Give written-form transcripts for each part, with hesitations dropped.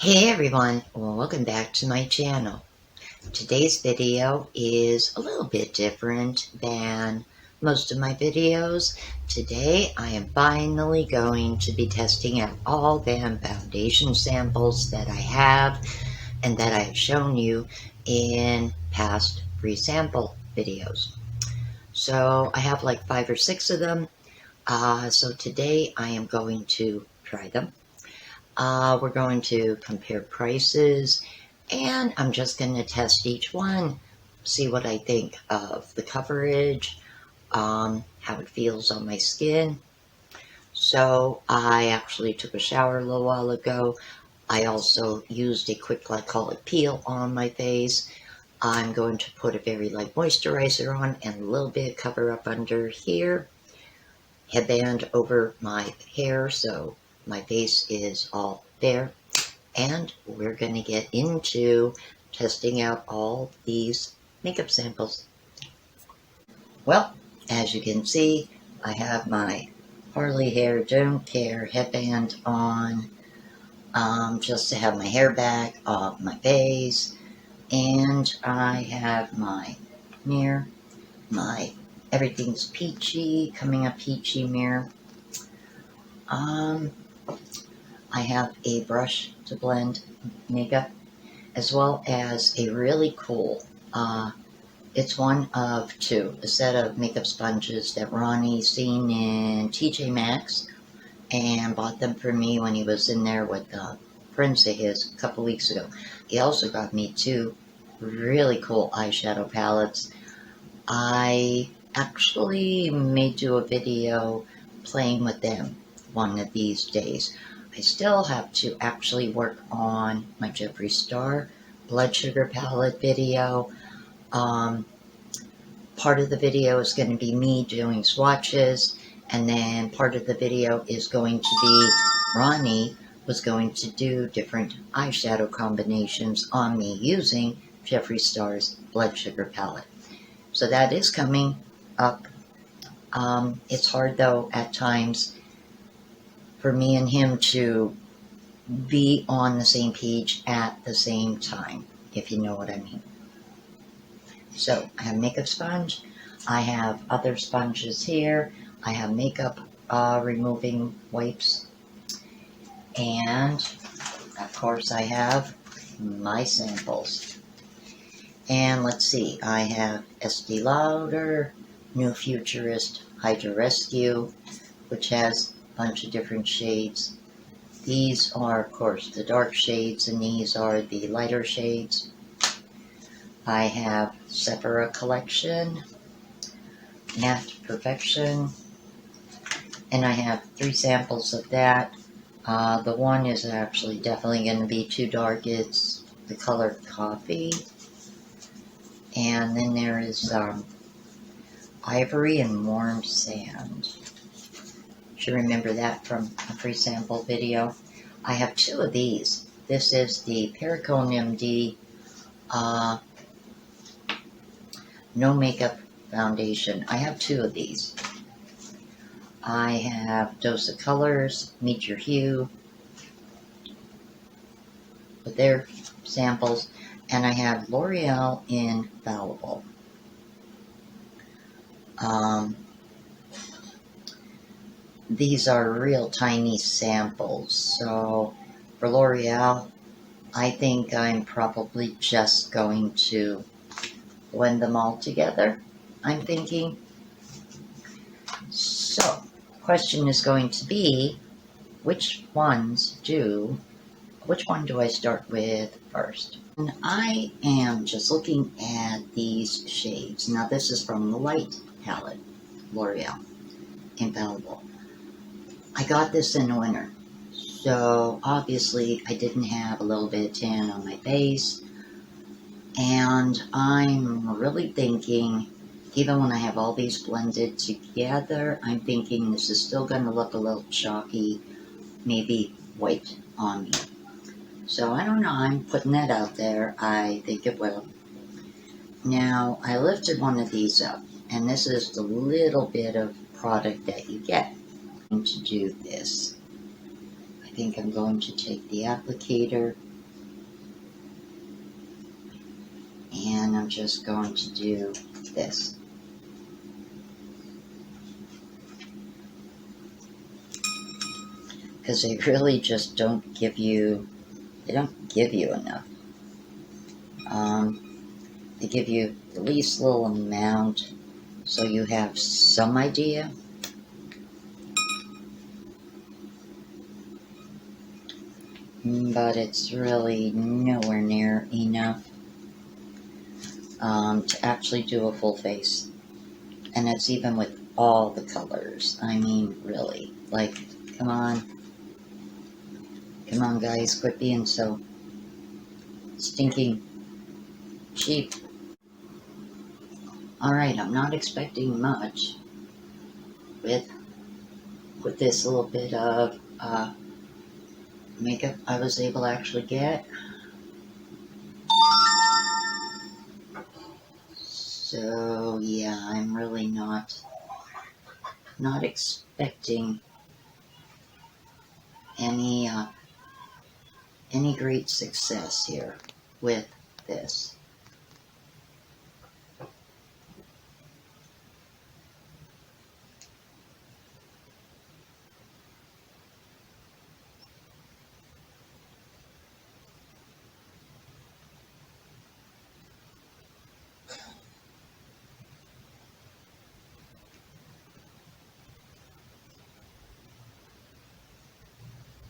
Hey everyone, welcome back to my channel. Today's video is a little bit different than most of my videos. Today I am finally going to be testing out all them foundation samples that I have and that I have shown you in past free sample videos. So I have like 5 or 6 of them. So today I am going to try them. We're going to compare prices, and I'm just going to test each one, see what I think of the coverage, how it feels on my skin. So I actually took a shower a little while ago. I also used a quick glycolic peel on my face. I'm going to put a very light moisturizer on and a little bit cover up under here. Headband over my hair so my face is all bare. And we're going to get into testing out all these makeup samples. Well, as you can see, I have my Harley Hair Don't Care headband on, just to have my hair back off my face. And I have my mirror, my Everything's Peachy, Coming Up Peachy mirror. I have a brush to blend makeup, as well as a really cool, it's one of two, a set of makeup sponges that Ronnie seen in TJ Maxx and bought them for me when he was in there with friends of his a couple weeks ago. He also got me two really cool eyeshadow palettes. I actually may do a video playing with them one of these days. I still have to actually work on my Jeffree Star blood sugar palette video. Part of the video is going to be me doing swatches, and then part of the video is going to be Ronnie was going to do different eyeshadow combinations on me using Jeffree Star's blood sugar palette. So that is coming up. It's hard though at times for me and him to be on the same page at the same time, if you know what I mean. So I have makeup sponge. I have other sponges here. I have makeup removing wipes. And of course I have my samples. And let's see, I have Estee Lauder New Futurist Hydra Rescue, which has a bunch of different shades. These are, of course, the dark shades, and these are the lighter shades. I have Sephora Collection, Matte Perfection, and I have 3 samples of that. The one is actually definitely going to be too dark. It's the color Coffee. And then there is Ivory and Warm Sand. Should remember that from a free sample video. I have 2 of these. This is the Perricone MD No Makeup Foundation. I have 2 of these. I have Dose of Colors, Meet Your Hue, with their samples, and I have L'Oreal Infallible. These are real tiny samples, so for L'Oreal, I think I'm probably just going to blend them all together, I'm thinking. So, the question is going to be, which one do I start with first? And I am just looking at these shades. Now this is from the light palette, L'Oreal Infallible. I got this in the winter, so obviously I didn't have a little bit of tan on my face, and I'm really thinking, even when I have all these blended together, I'm thinking this is still going to look a little chalky, maybe white on me. So I don't know, I'm putting that out there. I think it will. Now, I lifted one of these up, and this is the little bit of product that you get. To do this, I think I'm going to take the applicator And I'm just going to do this. Because they really just don't give you, enough. They give you the least little amount so you have some idea. But it's really nowhere near enough to actually do a full face. And it's even with all the colors. I mean, really. Like, come on. Come on, guys. Quit being so stinking cheap. Alright, I'm not expecting much with this little bit of makeup I was able to actually get. So yeah, I'm really not expecting any great success here with this.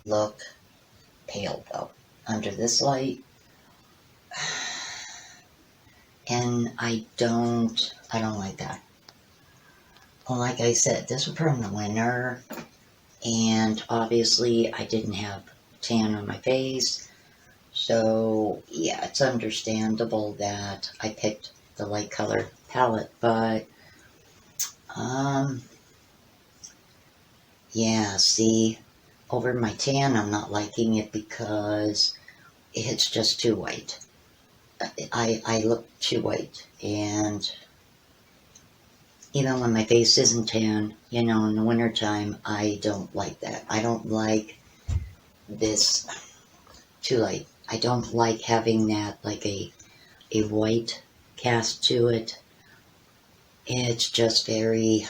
Look pale though under this light, and I don't like that. Well, like I said, this was from the winter, and obviously I didn't have tan on my face, so yeah, it's understandable that I picked the light color palette. But yeah, see, over my tan, I'm not liking it because it's just too white. I look too white, and even when my face isn't tan, in the wintertime, I don't like that. I don't like this too light. I don't like having that, like a white cast to it. It's just very,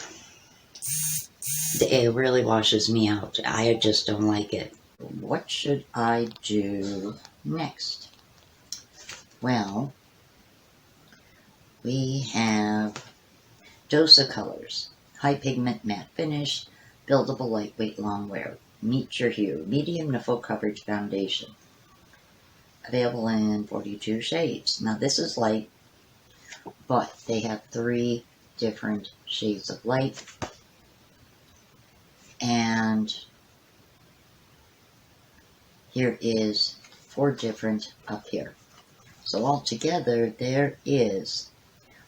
it really washes me out. I just don't like it. What should I do next? Well, we have Dose of Colors, High Pigment Matte Finish, Buildable Lightweight Long Wear, Meet Your Hue, Medium to Full Coverage Foundation. Available in 42 shades. Now this is light, but they have 3 different shades of light. And here is 4 different up here. So altogether there is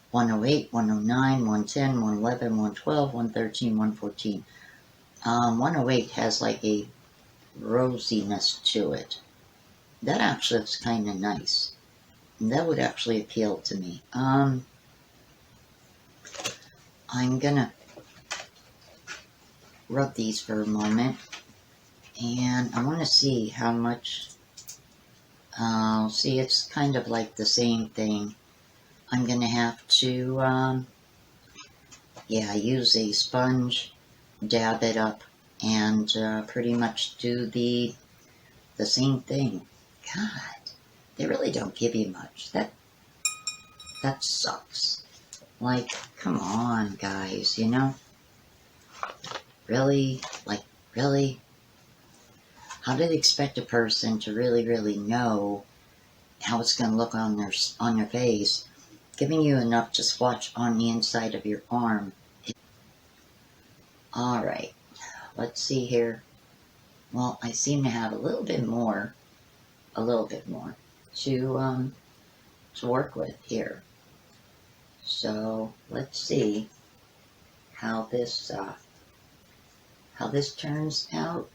108, 109, 110, 111, 112, 113, 114. 108 has like a rosiness to it. That actually looks kind of nice. That would actually appeal to me. I'm gonna rub these for a moment, and I want to see how much. See, it's kind of like the same thing. I'm gonna have to, use a sponge, dab it up, and pretty much do the same thing. God, they really don't give you much. That sucks. Like, come on, guys, Really? Like, really? How do they expect a person to really, really know how it's going to look on their face, giving you enough to swatch on the inside of your arm? Alright, let's see here. Well, I seem to have a little bit more to work with here. So let's see how this turns out.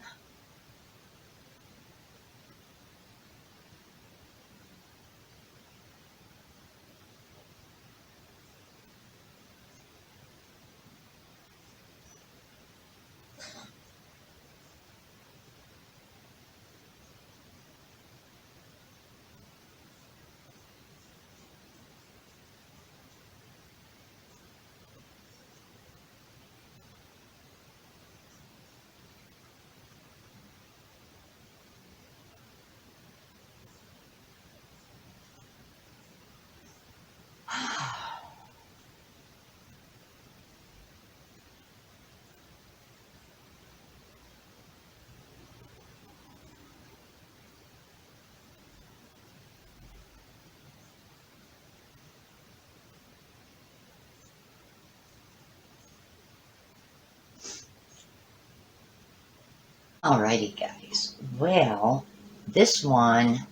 Alrighty guys, well, this one,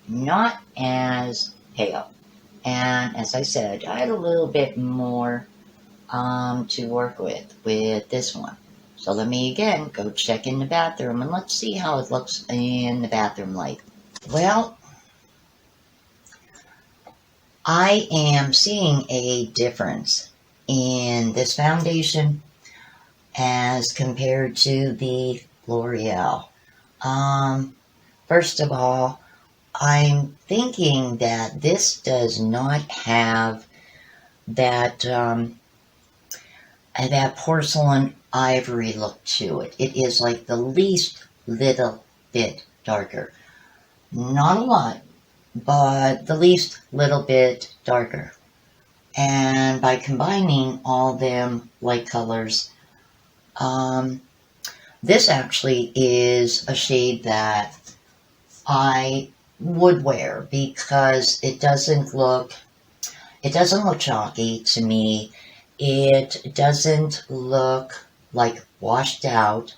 not as pale. And as I said, I had a little bit more to work with this one. So let me again go check in the bathroom and let's see how it looks in the bathroom light. Well, I am seeing a difference in this foundation as compared to the L'Oreal. First of all, I'm thinking that this does not have that that porcelain ivory look to it. It is like the least little bit darker. Not a lot, but the least little bit darker. And by combining all them light colors, this actually is a shade that I would wear because it doesn't look chalky to me. It doesn't look like washed out.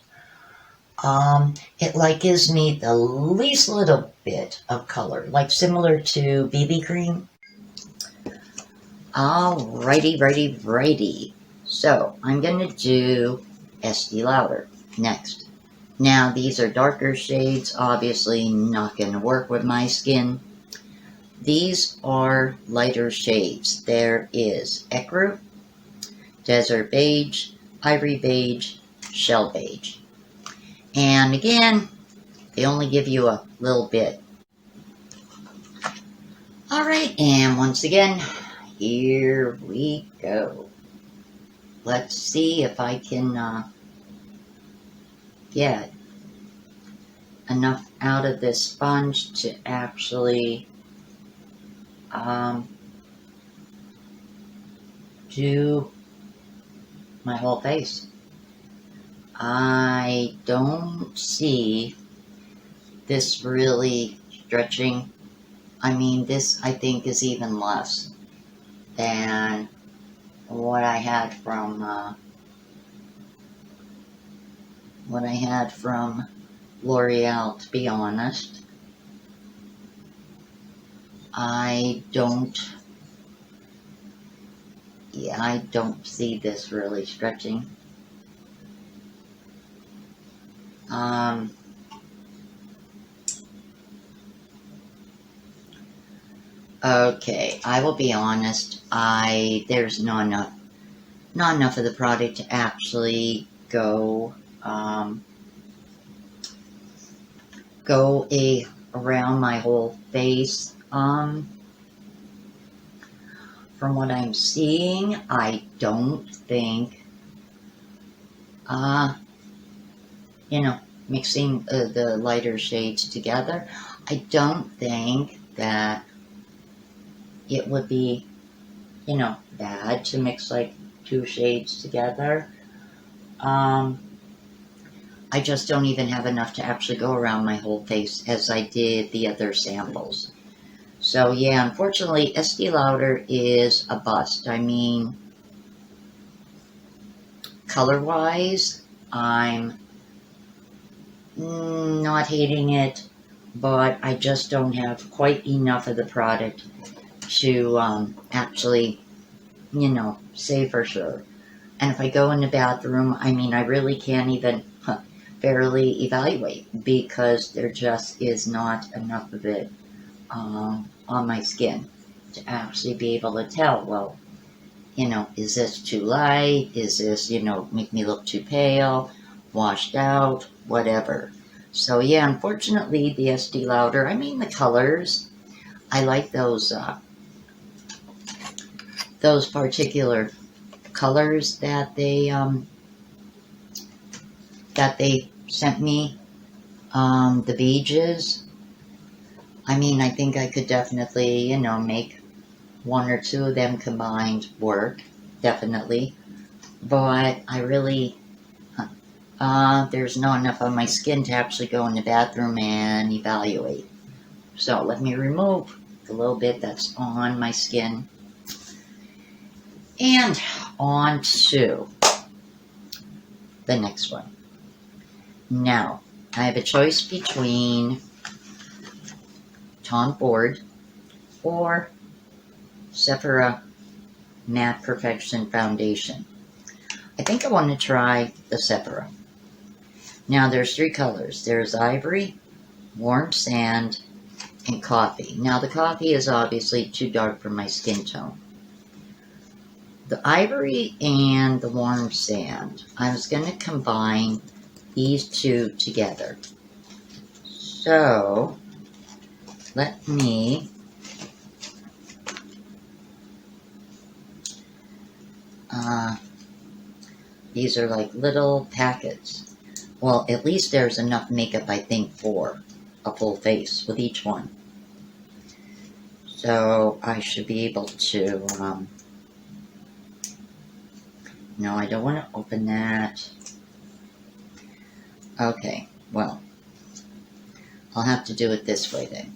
It like gives me the least little bit of color, like similar to BB cream. Righty. So I'm gonna do Estee Lauder next. Now these are darker shades, obviously not gonna work with my skin. These are lighter shades. There is Ecru, Desert Beige, Ivory Beige, Shell Beige. And again, they only give you a little bit. Alright, and once again, here we go. Let's see if I can get enough out of this sponge to actually do my whole face. I don't see this really stretching. I mean, this I think is even less than what I had from L'Oreal, to be honest. I don't see this really stretching. Okay, I will be honest, there's not enough of the product to actually go around my whole face. From what I'm seeing, I don't think, mixing the lighter shades together, I don't think that it would be, bad to mix like two shades together. I just don't even have enough to actually go around my whole face as I did the other samples. So yeah, unfortunately, Estee Lauder is a bust. I mean, color-wise, I'm not hating it, but I just don't have quite enough of the product to actually, say for sure. And if I go in the bathroom, I mean, I really can't even barely evaluate because there just is not enough of it on my skin to actually be able to tell, well, is this too light? Is this, make me look too pale, washed out, whatever. So yeah, unfortunately, the Estee Lauder, I mean, the colors, I like those particular colors that they sent me, the beiges. I mean, I think I could definitely, make one or two of them combined work, definitely. But I really, there's not enough on my skin to actually go in the bathroom and evaluate. So let me remove the little bit that's on my skin. And on to the next one. Now, I have a choice between Tom Ford or Sephora Matte Perfection Foundation. I think I want to try the Sephora. Now there's 3 colors. There's ivory, warm sand, and coffee. Now the coffee is obviously too dark for my skin tone. The ivory and the warm sand, I was going to combine these 2 together. So let me these are like little packets. Well, at least there's enough makeup, I think, for a full face with each one. So I should be able to, no, I don't want to open that. Okay, well, I'll have to do it this way then.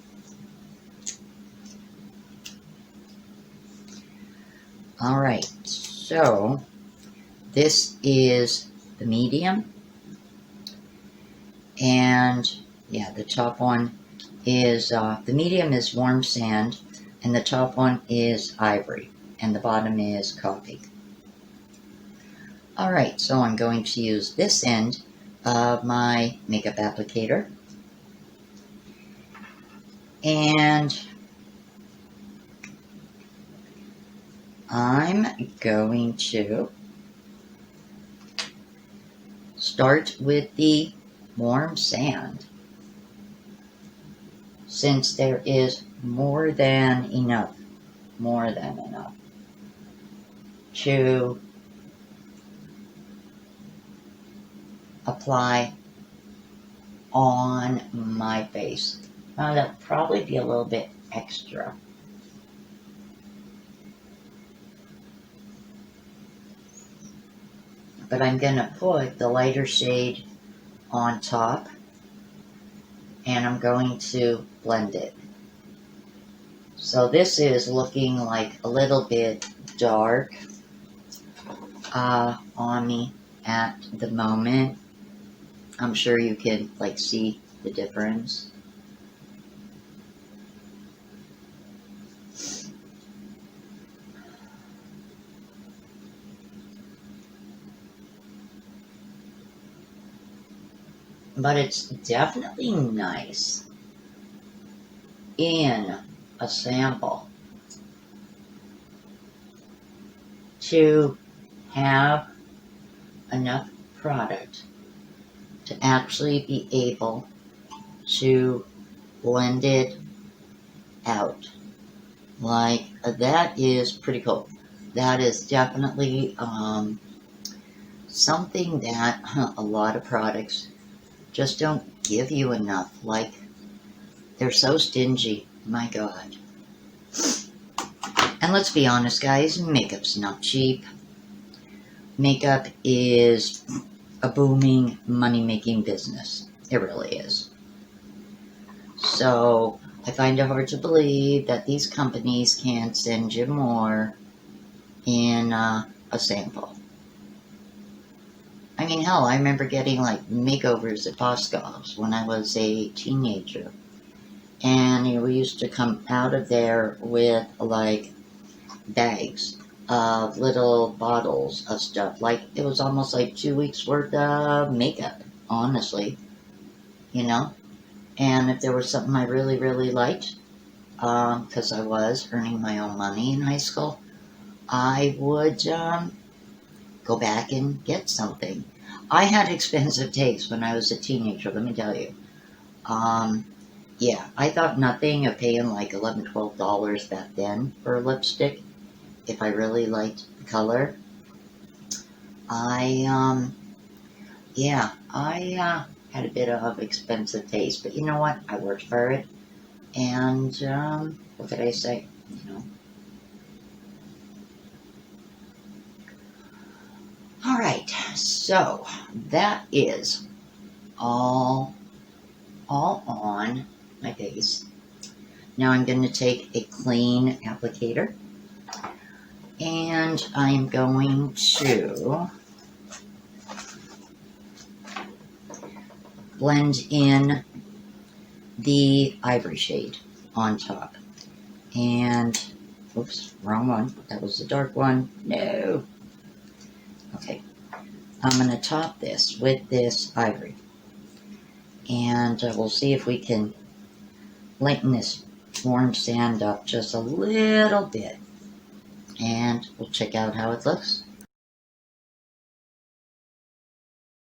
Alright, so this is the medium, and yeah, the top one is, the medium is warm sand, and the top one is ivory, and the bottom is coffee. Alright, so I'm going to use this end of my makeup applicator, and I'm going to start with the warm sand, since there is more than enough to apply on my face. Now that'll probably be a little bit extra. But I'm going to put the lighter shade on top, and I'm going to blend it. So this is looking like a little bit dark on me at the moment. I'm sure you can see the difference. But it's definitely nice in a sample to have enough product to actually be able to blend it out. That is pretty cool. That is definitely something that a lot of products just don't give you enough. They're so stingy, my God. And let's be honest, guys, makeup's not cheap. Makeup is a booming, money-making business. It really is. So I find it hard to believe that these companies can't send you more in a sample. I mean, hell, I remember getting makeovers at Boscov's when I was a teenager. And we used to come out of there with bags of little bottles of stuff. It was almost 2 weeks worth of makeup, honestly. And if there was something I really, really liked, because I was earning my own money in high school, I would go back and get something. I had expensive taste when I was a teenager, let me tell you. Yeah, I thought nothing of paying $11, $12 back then for a lipstick if I really liked the color. I had a bit of expensive taste, but you know what? I worked for it, and what could I say? Alright, so that is all on my face. Now I'm going to take a clean applicator, and I'm going to blend in the ivory shade on top. And, oops, wrong one. That was the dark one. No. Okay. I'm going to top this with this ivory. And we'll see if we can lighten this orange sand up just a little bit. And we'll check out how it looks.